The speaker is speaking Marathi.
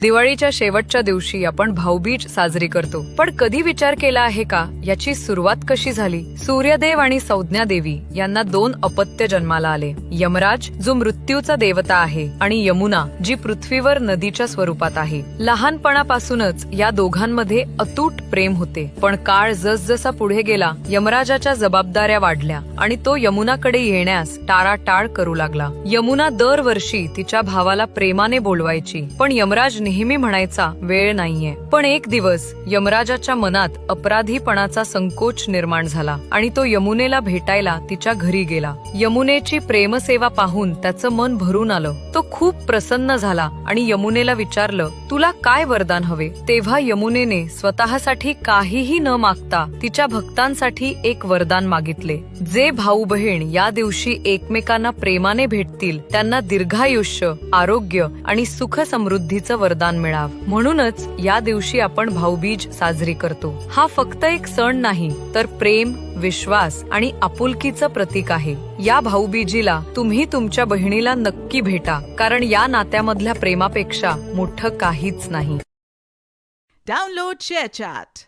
दिवाळीच्या शेवटच्या दिवशी आपण भाऊबीज साजरी करतो, पण कधी विचार केला आहे का याची सुरुवात कशी झाली? सूर्यदेव आणि संज्ञा देवी यांना दोन अपत्य जन्माला आले. यमराज जो मृत्यूचा देवता आहे आणि यमुना जी पृथ्वीवर नदीच्या स्वरूपात आहे. लहानपणापासूनच या दोघांमध्ये अतूट प्रेम होते, पण काळ जसजसा पुढे गेला यमराजाच्या जबाबदाऱ्या वाढल्या आणि तो यमुनाकडे येण्यास टाळाटाळ करू लागला. यमुना दरवर्षी तिच्या भावाला प्रेमाने बोलवायची, पण यमराज नेहमी म्हणायचा वेळ नाहीये. पण एक दिवस यमराजाच्या मनात अपराधीपणाचा संकोच निर्माण झाला आणि तो यमुनेला भेटायला तिच्या घरी गेला. यमुनेची प्रेमसेवा पाहून त्याचं मन भरून आलं. तो खूप प्रसन्न झाला आणि यमुनेला विचारलं, तुला काय वरदान हवे? तेव्हा यमुनेने स्वतःसाठी काहीही न मागता तिच्या भक्तांसाठी एक वरदान मागितले. जे भाऊ बहीण या दिवशी एकमेकांना प्रेमाने भेटतील त्यांना दीर्घायुष्य, आरोग्य आणि सुख समृद्धीचं वरदान मिळाव. म्हणूनच या दिवशी आपण भाऊबीज साजरी करतो. हा फक्त एक सण नाही, तर प्रेम, विश्वास आणि आपुलकीचं प्रतीक आहे. या भाऊबीजीला तुम्ही तुमच्या बहिणीला नक्की भेटा, कारण या नात्यामधल्या प्रेमापेक्षा मोठं काहीच नाही. Download ShareChat.